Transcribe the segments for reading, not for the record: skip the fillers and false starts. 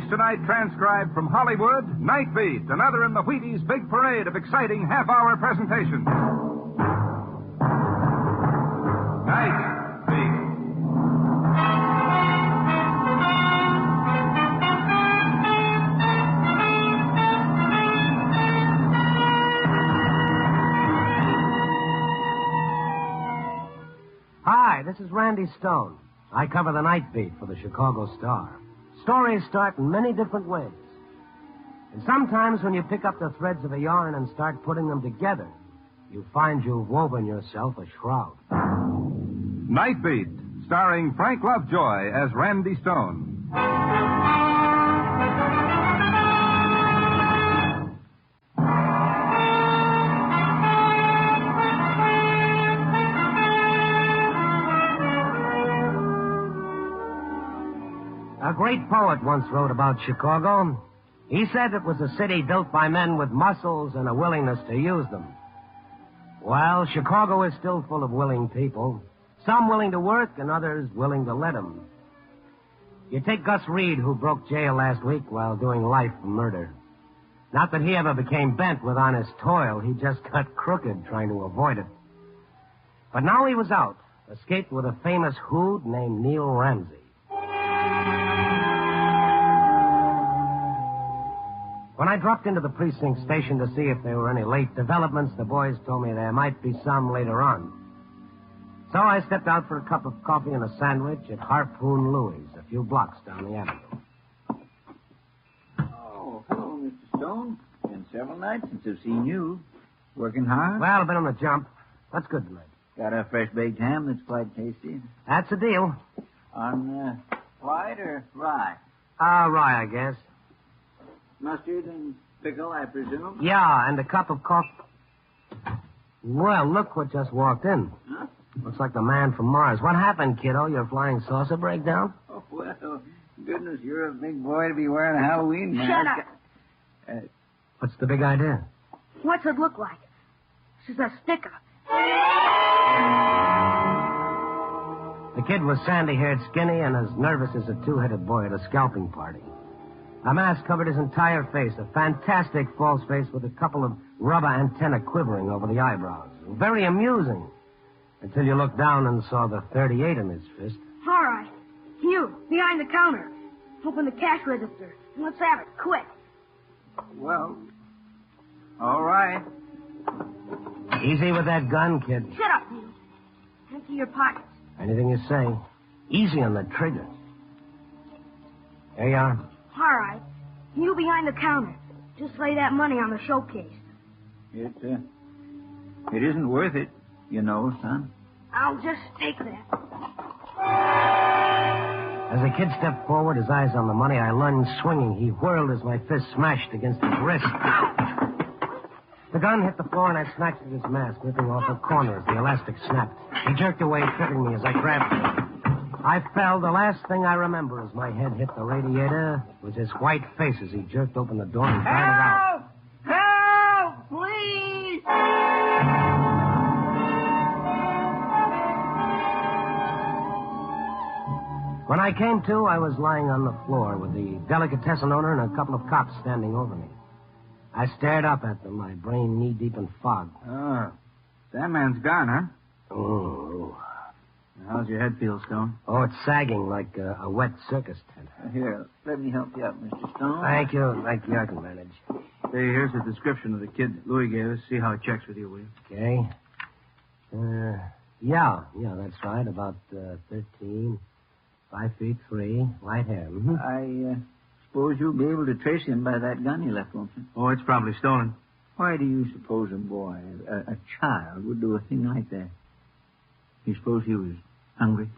tonight, transcribed from Hollywood, Night Beat, another in the Wheaties' big parade of exciting half-hour presentations. Night Beat. Hi, this is Randy Stone. I cover the Night Beat for the Chicago Star. Stories start in many different ways. And sometimes when you pick up the threads of a yarn and start putting them together, you find you've woven yourself a shroud. Night Beat, starring Frank Lovejoy as Randy Stone. A great poet once wrote about Chicago. He said it was a city built by men with muscles and a willingness to use them. Well, Chicago is still full of willing people. Some willing to work and others willing to let them. You take Gus Reed, who broke jail last week while doing life for murder. Not that he ever became bent with honest toil. He just got crooked trying to avoid it. But now he was out, escaped with a famous hood named Neil Ramsey. When I dropped into the precinct station to see if there were any late developments, the boys told me there might be some later on. So I stepped out for a cup of coffee and a sandwich at Harpoon Louis, a few blocks down the avenue. Oh, hello, Mr. Stone. Been several nights since I've seen you. Working hard? Well, I've been on the jump. What's good tonight? Got a fresh baked ham that's quite tasty. That's a deal. On white or rye? Rye, I guess. Mustard and pickle, I presume? Yeah, and a cup of coffee. Well, look what just walked in. Huh? Looks like the man from Mars. What happened, kiddo? Your flying saucer breakdown? Oh, well, goodness, you're a big boy to be wearing a Halloween mask. Shut up. What's the big idea? What's it look like? This is a sticker. The kid was sandy-haired, skinny, and as nervous as a two-headed boy at a scalping party. A mask covered his entire face, a fantastic false face with a couple of rubber antennae quivering over the eyebrows. Very amusing, until you looked down and saw the .38 in his fist. All right. You, behind the counter. Open the cash register. And let's have it, quick. Well, all right. Easy with that gun, kid. Shut up, Neil. Empty your pockets. Anything you say. Easy on the trigger. There you are. All right. You behind the counter. Just lay that money on the showcase. It isn't worth it, you know, son. I'll just take that. As the kid stepped forward, his eyes on the money, I lunged swinging. He whirled as my fist smashed against his wrist. The gun hit the floor, and I snatched at his mask, ripping off a corner as the elastic snapped. He jerked away, tripping me as I grabbed him. I fell. The last thing I remember as my head hit the radiator was his white face as he jerked open the door and darted out. Help! Please! When I came to, I was lying on the floor with the delicatessen owner and a couple of cops standing over me. I stared up at them, my brain knee-deep in fog. Oh, that man's gone, huh? Oh. How's your head feel, Stone? Oh, it's sagging like a wet circus tent. Here, let me help you up, Mr. Stone. Thank you. I can manage. Hey, here's a description of the kid that Louis gave us. See how it checks with you, will you? Okay. Yeah, that's right. About 13, 5'3", light hair. Mm-hmm. I suppose you'll be able to trace him by that gun he left, won't you? Oh, it's probably stolen. Why do you suppose a boy, a child, would do a thing like that? You suppose he was hungry?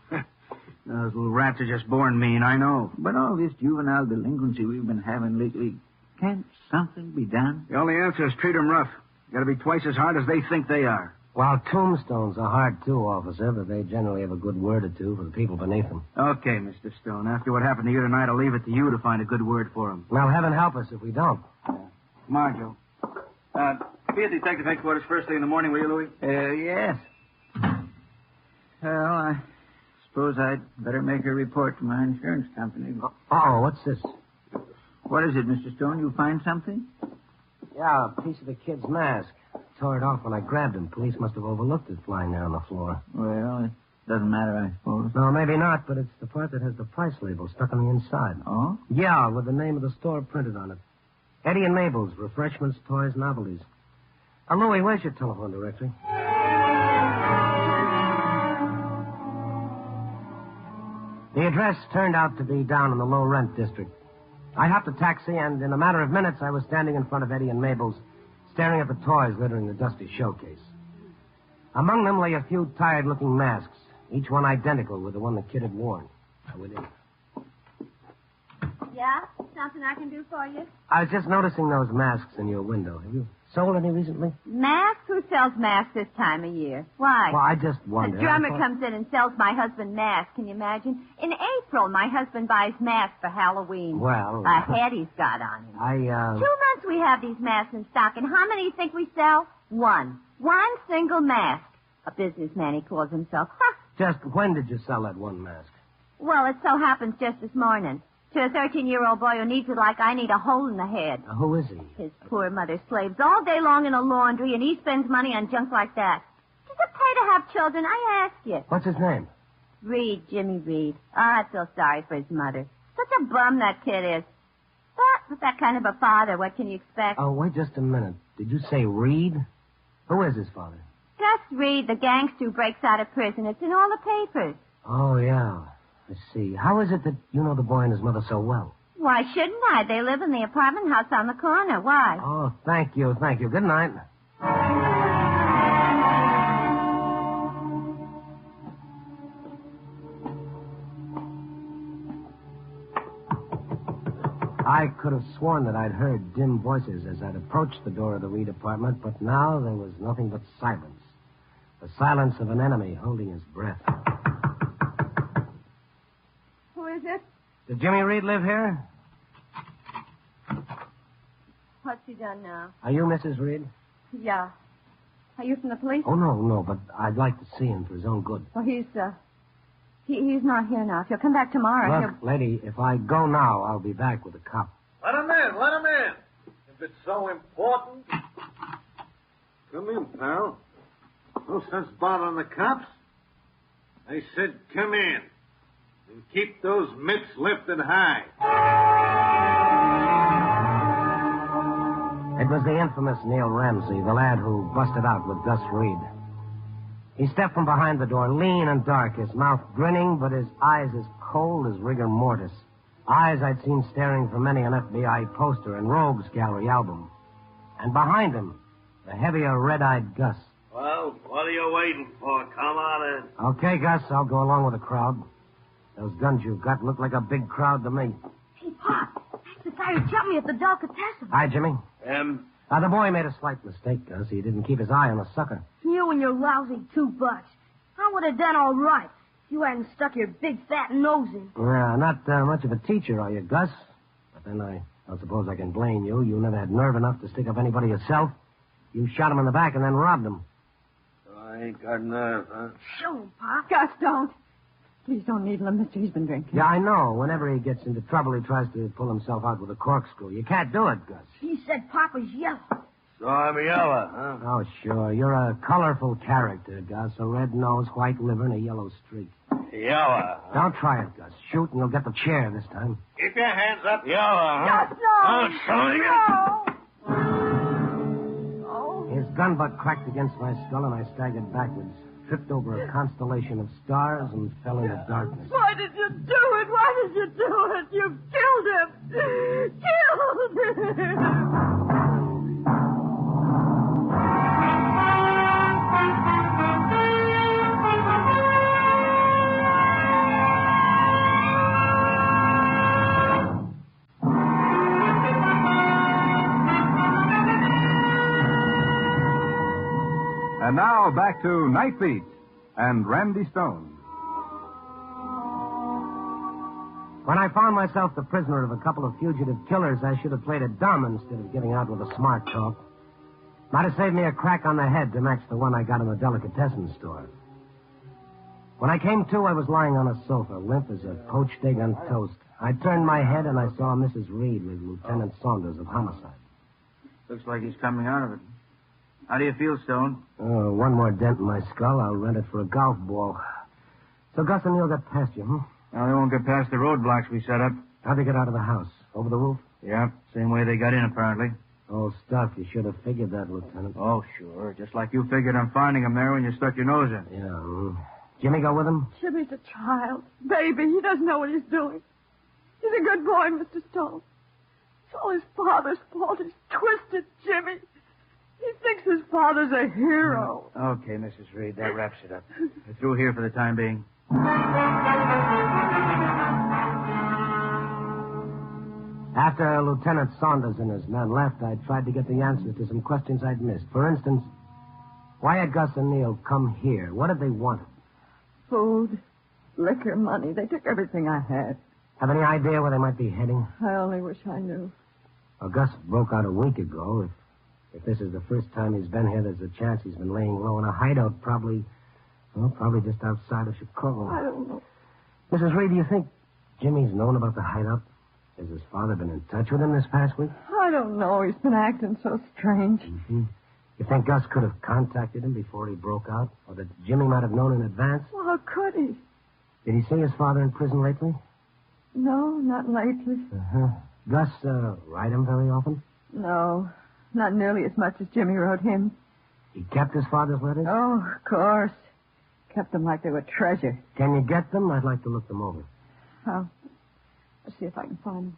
Those little rats are just born mean, I know. But all this juvenile delinquency we've been having lately, can't something be done? The only answer is treat 'em rough. Got to be twice as hard as they think they are. Well, tombstones are hard, too, officer, but they generally have a good word or two for the people beneath them. Okay, Mr. Stone. After what happened to you tonight, I'll leave it to you to find a good word for 'em. Well, heaven help us if we don't. Come on, Joe. Be at Detective Headquarters first thing in the morning, will you, Louis? Yes. Well, I suppose I'd better make a report to my insurance company. Oh, what's this? What is it, Mr. Stone? You find something? Yeah, a piece of the kid's mask. Tore it off when I grabbed him. Police must have overlooked it lying there on the floor. Well, it doesn't matter, I suppose. No, maybe not, but it's the part that has the price label stuck on the inside. Oh? Yeah, with the name of the store printed on it. Eddie and Mabel's, refreshments, toys, novelties. Louie, where's your telephone directory? The address turned out to be down in the low-rent district. I hopped a taxi, and in a matter of minutes, I was standing in front of Eddie and Mabel's, staring at the toys littering the dusty showcase. Among them lay a few tired-looking masks, each one identical with the one the kid had worn. I went in. Yeah? Something I can do for you? I was just noticing those masks in your window. Have you sold any recently? Masks? Who sells masks this time of year? Why? Well, I just A wondered. drummer comes in and sells my husband masks. Can you imagine? In April, my husband buys masks for Halloween. Well... A head he's got on him. 2 months we have these masks in stock, and how many you think we sell? One. One single mask. A businessman, he calls himself. Huh. Just when did you sell that one mask? Well, it so happens just this morning. To a 13-year-old boy who needs it like I need a hole in the head. Who is he? His poor mother slaves all day long in a laundry, and he spends money on junk like that. Does it pay to have children? I ask you. What's his name? Reed, Jimmy Reed. Oh, I feel sorry for his mother. Such a bum that kid is. But with that kind of a father, what can you expect? Oh, wait just a minute. Did you say Reed? Who is his father? Gus Reed, the gangster who breaks out of prison. It's in all the papers. Oh, yeah. I see. How is it that you know the boy and his mother so well? Why shouldn't I? They live in the apartment house on the corner. Why? Oh, thank you, thank you. Good night. I could have sworn that I'd heard dim voices as I'd approached the door of the Reed apartment, but now there was nothing but silence. The silence of an enemy holding his breath. Who is it? Did Jimmy Reed live here? What's he done now? Are you Mrs. Reed? Yeah. Are you from the police? Oh, no, but I'd like to see him for his own good. Well, he's not here now. If he'll come back tomorrow, Look, lady, if I go now, I'll be back with a cop. Let him in, let him in. If it's so important. Come in, pal. No sense bothering the cops. I said come in. And keep those mitts lifted high. It was the infamous Neil Ramsey, the lad who busted out with Gus Reed. He stepped from behind the door, lean and dark, his mouth grinning, but his eyes as cold as rigor mortis. Eyes I'd seen staring from many an FBI poster and Rogues Gallery album. And behind him, the heavier, red-eyed Gus. Well, what are you waiting for? Come on in. Okay, Gus, I'll go along with the crowd. Those guns you've got look like a big crowd to me. Hey, Pop, that's the guy who jumped me at the delicatessen. Hi, Jimmy. The boy made a slight mistake, Gus. He didn't keep his eye on the sucker. You and your lousy $2. I would have done all right if you hadn't stuck your big fat nose in. Yeah, not much of a teacher, are you, Gus? But then I don't suppose I can blame you. You never had nerve enough to stick up anybody yourself. You shot him in the back and then robbed him. I ain't got nerve, huh? Show him, Pop. Gus, don't. Please don't needle him, mister. He's been drinking. Yeah, I know. Whenever he gets into trouble, he tries to pull himself out with a corkscrew. You can't do it, Gus. He said Papa's yellow. So I'm yellow, huh? Oh, sure. You're a colorful character, Gus. A red nose, white liver, and a yellow streak. Yellow. Huh? Don't try it, Gus. Shoot, and you'll get the chair this time. Keep your hands up. Yellow, huh? Gus, no! Oh, show you. No! His gun butt cracked against my skull, and I staggered backwards, tripped over a constellation of stars, and fell into darkness. Why did you do it? Why did you do it? You killed him! Killed him! And now back to Night Beat and Randy Stone. When I found myself the prisoner of a couple of fugitive killers, I should have played it dumb instead of giving out with a smart talk. Might have saved me a crack on the head to match the one I got in the delicatessen store. When I came to, I was lying on a sofa, limp as a poached egg on toast. I turned my head and I saw Mrs. Reed with Lieutenant Saunders of Homicide. Looks like he's coming out of it. How do you feel, Stone? Oh, one more dent in my skull. I'll rent it for a golf ball. So Gus and Neil got past you, Now, they won't get past the roadblocks we set up. How'd they get out of the house? Over the roof? Yeah, same way they got in, apparently. Old stuff. You should have figured that, Lieutenant. Oh, sure. Just like you figured on finding him there when you stuck your nose in. Yeah. Jimmy go with him? Jimmy's a child. Baby, he doesn't know what he's doing. He's a good boy, Mr. Stone. It's all his father's fault. He's twisted Jimmy. He thinks his father's a hero. Okay, Mrs. Reed, that wraps it up. We're through here for the time being. After Lieutenant Saunders and his men left, I tried to get the answers to some questions I'd missed. For instance, why had Gus and Neil come here? What did they want? Food, liquor, money. They took everything I had. Have any idea where they might be heading? I only wish I knew. Well, Gus broke out a week ago. If this is the first time he's been here, there's a chance he's been laying low in a hideout, probably just outside of Chicago. I don't know. Mrs. Reed, do you think Jimmy's known about the hideout? Has his father been in touch with him this past week? I don't know. He's been acting so strange. Mm-hmm. You think Gus could have contacted him before he broke out? Or that Jimmy might have known in advance? Well, how could he? Did he see his father in prison lately? No, not lately. Uh-huh. Gus write him very often? No, not nearly as much as Jimmy wrote him. He kept his father's letters? Oh, of course. Kept them like they were treasure. Can you get them? I'd like to look them over. I'll see if I can find them.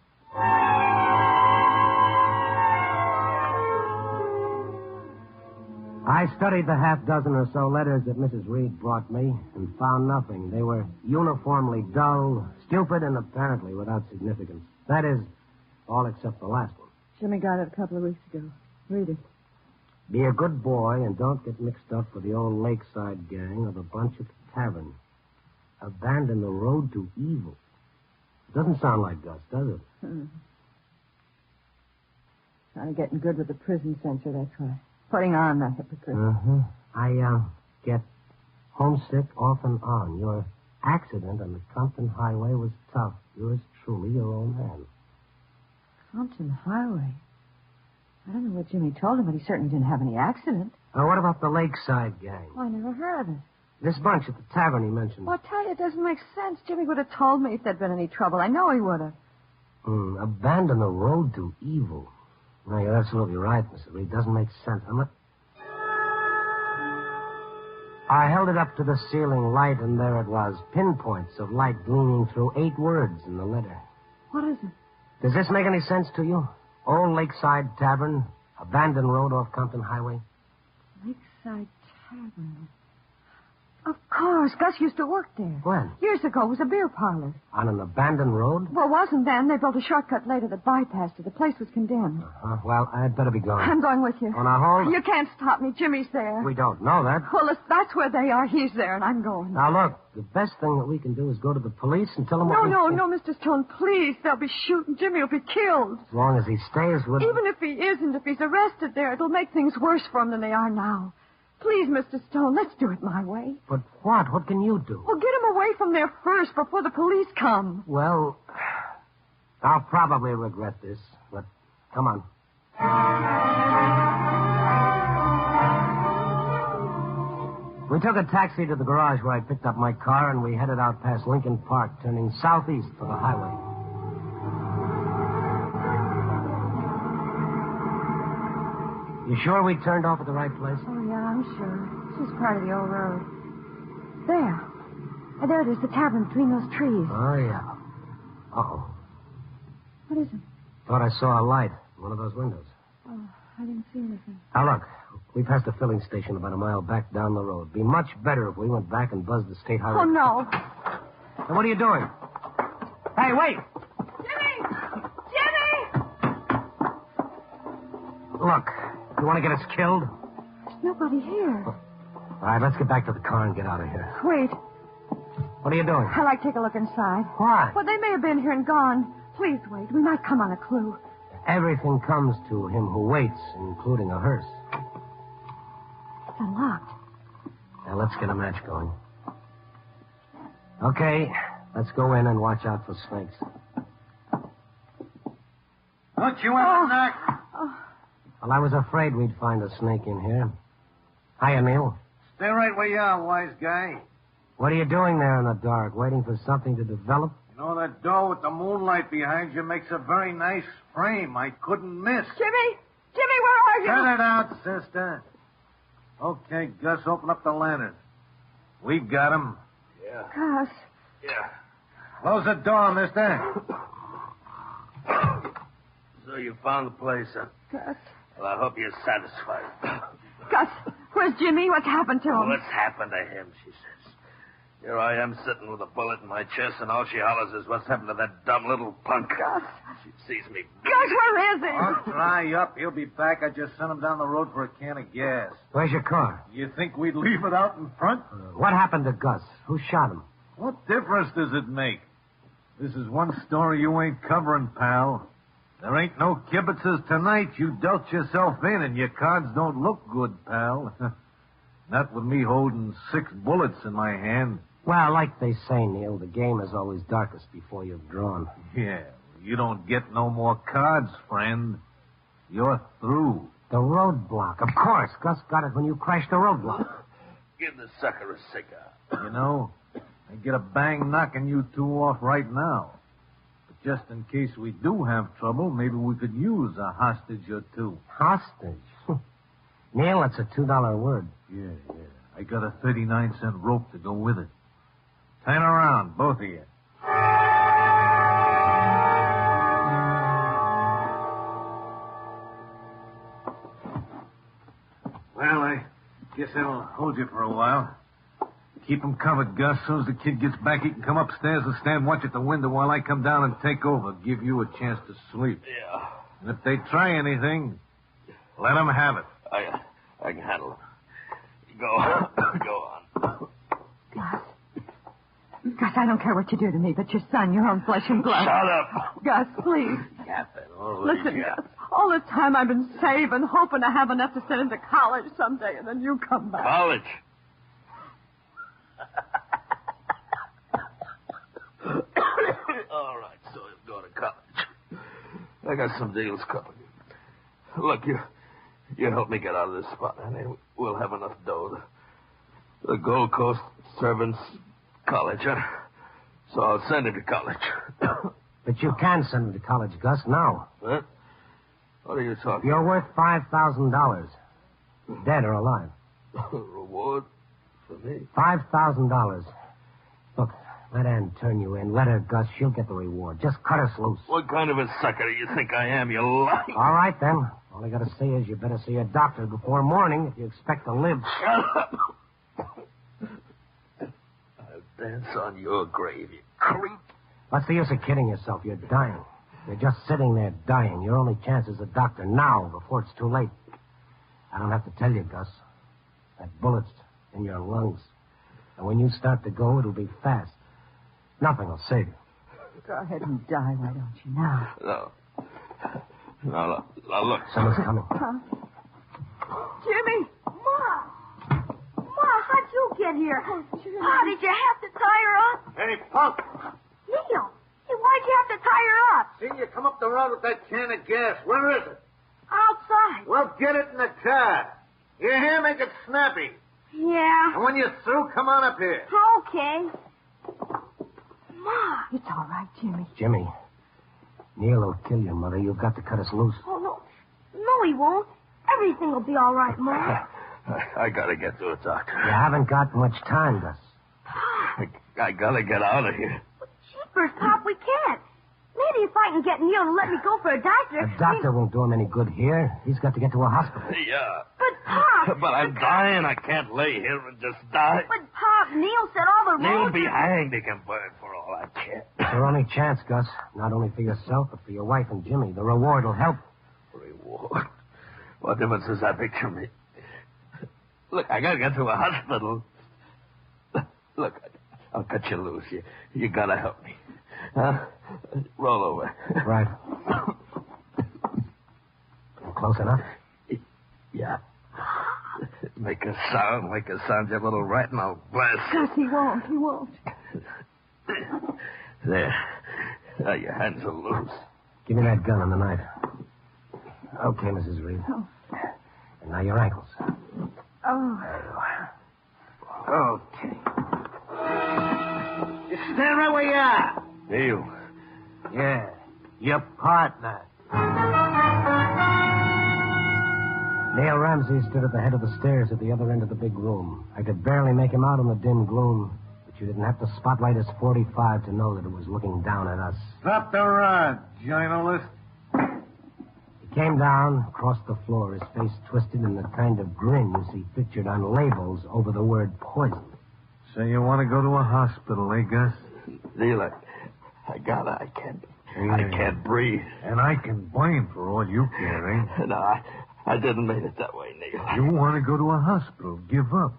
I studied the half dozen or so letters that Mrs. Reed brought me and found nothing. They were uniformly dull, stupid, and apparently without significance. That is, all except the last one. Jimmy got it a couple of weeks ago. Read it. Be a good boy and don't get mixed up with the old lakeside gang or the bunch at the tavern. Abandon the road to evil. Doesn't sound like Gus, does it? Kind of getting good with the prison censor, that's why. Putting on that hypocrite. Uh-huh. I get homesick off and on. Your accident on the Compton Highway was tough. Yours truly, your own man. Compton Highway? I don't know what Jimmy told him, but he certainly didn't have any accident. What about the lakeside gang? Oh, I never heard of it. This bunch at the tavern he mentioned. Well, I tell you, it doesn't make sense. Jimmy would have told me if there'd been any trouble. I know he would have. Abandon the road to evil. No, you're absolutely right, Mr. Reed. Doesn't make sense. I held it up to the ceiling light, and there it was. Pinpoints of light gleaming through 8 words in the letter. What is it? Does this make any sense to you? Old Lakeside Tavern, abandoned road off Compton Highway. Lakeside Tavern. Of course. Gus used to work there. When? Years ago. It was a beer parlor. On an abandoned road? Well, it wasn't then. They built a shortcut later that bypassed it. The place was condemned. Well, I'd better be going. I'm going with you. On our hold? You can't stop me. Jimmy's there. We don't know that. Well, if that's where they are, he's there, and I'm going. Now, look, the best thing that we can do is go to the police and tell them No, Mr. Stone, please. They'll be shooting. Jimmy will be killed. As long as he stays with... Even if he isn't, if he's arrested there, it'll make things worse for him than they are now. Please, Mr. Stone, let's do it my way. But what? What can you do? Well, get him away from there first before the police come. Well, I'll probably regret this, but come on. We took a taxi to the garage where I picked up my car, and we headed out past Lincoln Park, turning southeast for the highway. You sure we turned off at the right place? Oh, yeah, I'm sure. This is part of the old road. There. There it is, the tavern between those trees. Oh, yeah. Uh-oh. What is it? Thought I saw a light in one of those windows. Oh, I didn't see anything. Now, look. We passed a filling station about a mile back down the road. Be much better if we went back and buzzed the state highway. Oh, no. And what are you doing? Hey, wait! Jimmy! Jimmy! Look, you want to get us killed? There's nobody here. All right, let's get back to the car and get out of here. Wait. What are you doing? I'd like to take a look inside. Why? Well, they may have been here and gone. Please wait. We might come on a clue. Everything comes to him who waits, including a hearse. It's unlocked. Now, let's get a match going. Okay, let's go in and watch out for snakes. Look, you in the neck. Well, I was afraid we'd find a snake in here. Hiya, Neil. Stay right where you are, wise guy. What are you doing there in the dark? Waiting for something to develop? You know, that door with the moonlight behind you makes a very nice frame. I couldn't miss. Jimmy! Jimmy, where are you? Cut it out, sister. Okay, Gus, open up the lantern. We got him. Yeah. Gus. Yeah. Close the door, mister. So you found the place, huh? Gus. Well, I hope you're satisfied. Gus, where's Jimmy? What's happened to him? What's happened to him, she says. Here I am sitting with a bullet in my chest, and all she hollers is, what's happened to that dumb little punk? Gus. She sees me. Gus, where is he? Oh, dry up. He'll be back. I just sent him down the road for a can of gas. Where's your car? You think we'd leave it out in front? What happened to Gus? Who shot him? What difference does it make? This is one story you ain't covering, pal. There ain't no kibitzes tonight. You dealt yourself in, and your cards don't look good, pal. Not with me holding 6 bullets in my hand. Well, like they say, Neil, the game is always darkest before you've drawn. Yeah, you don't get no more cards, friend. You're through. The roadblock. Of course. Gus got it when you crashed the roadblock. Give the sucker a cigar. You know, I get a bang knocking you two off right now. But just in case we do have trouble, maybe we could use a hostage or two. Hostage? Neil, that's a $2 word. Yeah. I got a 39-cent rope to go with it. Turn around, both of you. Well, I guess I'll hold you for a while. Keep him covered, Gus. As soon as the kid gets back, he can come upstairs and stand watch at the window while I come down and take over. Give you a chance to sleep. Yeah. And if they try anything, let them have it. I can handle it. Go on. Gus, I don't care what you do to me, but your son, your own flesh and blood. Shut up. Gus, please. Listen, Gus, all this time I've been saving, hoping to have enough to send him to college someday, and then you come back. College? All right, so you'll go to college. I got some deals coming. Look, you help me get out of this spot, and then we'll have enough dough. The Gold Coast Servants College, huh? So I'll send him to college. But you can send him to college, Gus, now. What? What are you talking You're worth $5,000. Dead or alive. Reward for me? $5,000. Look, let Ann turn you in. Let her, Gus. She'll get the reward. Just cut us loose. What kind of a sucker do you think I am, you lying? All right, then. All I got to say is you better see a doctor before morning if you expect to live. Shut up. I'll dance on your grave, you creep. What's the use of kidding yourself? You're dying. You're just sitting there dying. Your only chance is a doctor now before it's too late. I don't have to tell you, Gus. That bullet's in your lungs. And when you start to go, it'll be fast. Nothing will save you. Go ahead and die, why don't you, now? No, look. Someone's coming. Jimmy! Ma, how'd you get here? Pa, did you have to tie her up? Hey, punk! Neil, why'd you have to tie her up? Seen you come up the road with that can of gas. Where is it? Outside. Well, get it in the car. You hear? Make it snappy. Yeah. And when you're through, come on up here. Okay. Ma. It's all right, Jimmy. Jimmy, Neil will kill your mother. You've got to cut us loose. Oh, no. No, he won't. Everything will be all right, Ma. I gotta get to a doctor. You haven't got much time, Gus. I gotta get out of here. Jeepers, Pop, we can't. Maybe if I can get Neil to let me go for a doctor. A doctor won't do him any good here. He's got to get to a hospital. Yeah. But, Pop. But I'm dying. I can't lay here and just die. But, Pop, Neil said all the Neil roads... be hanged. He can burn for all I care. It's your only chance, Gus. Not only for yourself, but for your wife and Jimmy. The reward will help. Reward? What difference does that make to me? Look, I gotta get to a hospital. Look, I'll cut you loose. You gotta help me. Huh? Roll over. Right. Close enough? Yeah. Make a sound, you little rat, and I'll blast. Gus, he won't. There. Now your hands are loose. Give me that gun and the knife. Okay, Mrs. Reed. Oh. And now your ankles. Oh. Okay. You stand right where you are. Neil. Yeah, your partner. Neil Ramsey stood at the head of the stairs at the other end of the big room. I could barely make him out in the dim gloom, but you didn't have to spotlight his .45 to know that it was looking down at us. Drop the rod, journalist. He came down, crossed the floor, his face twisted in the kind of grin you see pictured on labels over the word poison. So you want to go to a hospital, eh, Gus? Neil, I can't breathe. And I can blame for all you care, eh? No, I didn't mean it that way, Neil. You want to go to a hospital, give up.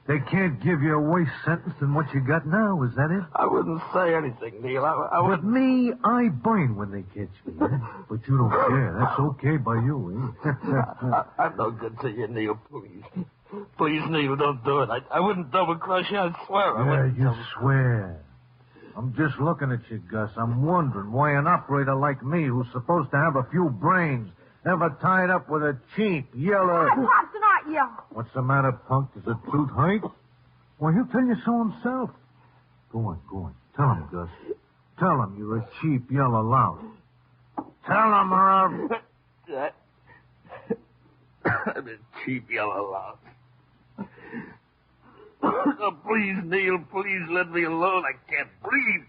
They can't give you a worse sentence than what you got now, is that it? I wouldn't say anything, Neil. I With wouldn't. me, I burn when they catch me. Eh? But you don't care. That's okay by you, eh? I'm no good to you, Neil. Please. Please, Neil, don't do it. I wouldn't double-cross you, I swear. I Yeah, wouldn't you swear. I'm just looking at you, Gus. I'm wondering why an operator like me, who's supposed to have a few brains, ever tied up with a cheap, yellow... Pop's not yellow. What's the matter, punk? Does it suit Hank? Well, he'll tell you so himself. Go on. Tell him, Gus. Tell him you're a cheap, yellow lout. Tell him, or I'll... I'm a cheap yellow lout. Oh, please, Neil, please let me alone. I can't breathe.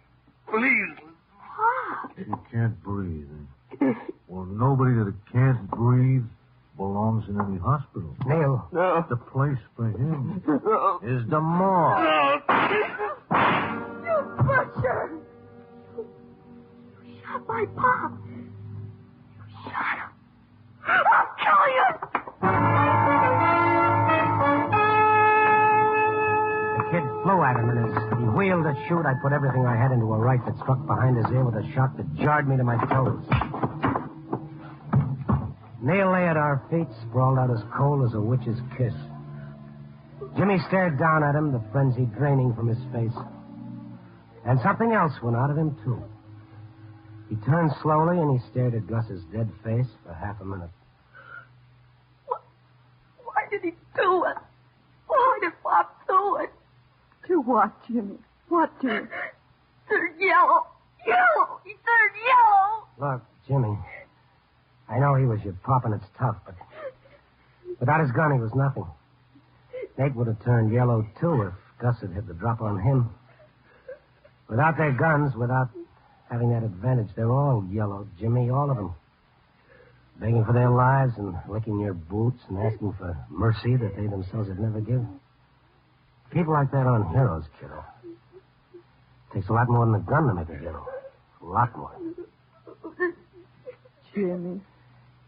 Please. You can't breathe, eh? Well, nobody that can't breathe belongs in any hospital. Neil. No. The place for him No. is the morgue. No. You butcher. You shot my pop. You shot him. I'll kill you. The kid flew at him, and as he wheeled to shoot, I put everything I had into a right that struck behind his ear with a shock that jarred me to my toes. Neil lay at our feet, sprawled out as cold as a witch's kiss. Jimmy stared down at him, the frenzy draining from his face. And something else went out of him, too. He turned slowly, and he stared at Gus's dead face for half a minute. Why did he do it? Why did Pop do it? To what, Jimmy? What to? They're yellow. Yellow. He turned yellow. Look, Jimmy, I know he was your pop, and it's tough, but without his gun, he was nothing. Nate would have turned yellow, too, if Gus had hit the drop on him. Without their guns, without having that advantage, they're all yellow, Jimmy, all of them. Begging for their lives and licking your boots and asking for mercy that they themselves would never give. People like that aren't heroes, kiddo. Takes a lot more than a gun to make a hero. A lot more. Jimmy.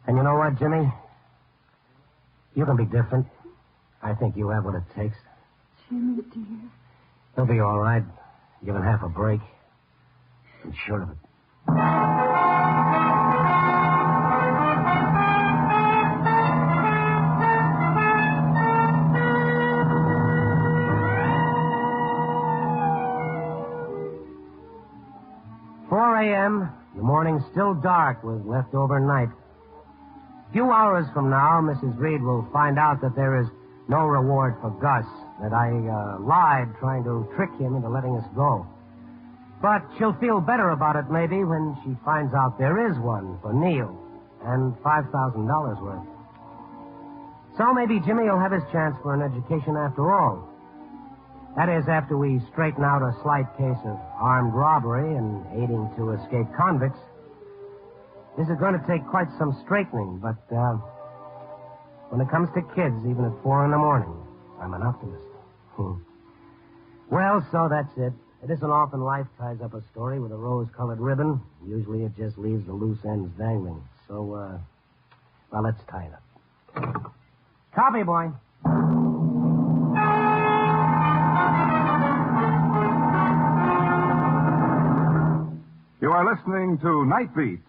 And you know what, Jimmy? You can be different. I think you have what it takes. Jimmy, dear. You'll be all right. Given half a break. I'm sure of it. 4 a.m., the morning still dark with leftover night. A few hours from now, Mrs. Reed will find out that there is no reward for Gus, that I lied trying to trick him into letting us go. But she'll feel better about it, maybe, when she finds out there is one for Neil, and $5,000 worth. So maybe Jimmy will have his chance for an education after all. That is, after we straighten out a slight case of armed robbery and aiding to escape convicts. This is going to take quite some straightening, but when it comes to kids, even at 4 in the morning, I'm an optimist. Well, so that's it. It isn't often life ties up a story with a rose-colored ribbon. Usually it just leaves the loose ends dangling. So, well, let's tie it up. Copy, boy. You are listening to Night Beat.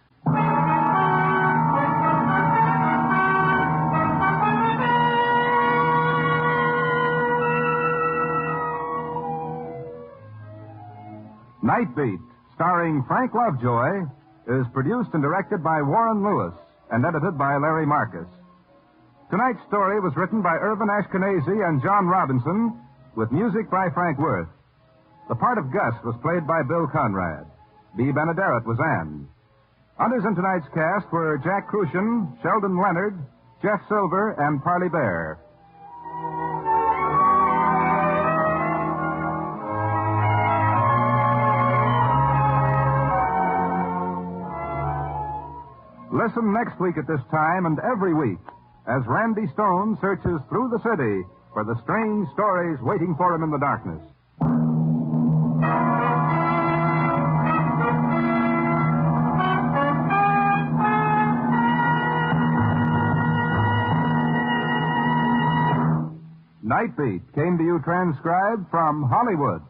Night Beat, starring Frank Lovejoy, is produced and directed by Warren Lewis and edited by Larry Marcus. Tonight's story was written by Irvin Ashkenazi and John Robinson, with music by Frank Worth. The part of Gus was played by Bill Conrad. Bea Benaderet was Anne. Others in tonight's cast were Jack Crucian, Sheldon Leonard, Jeff Silver, and Parley Bear. Listen next week at this time and every week as Randy Stone searches through the city for the strange stories waiting for him in the darkness. Night Beat came to you transcribed from Hollywood.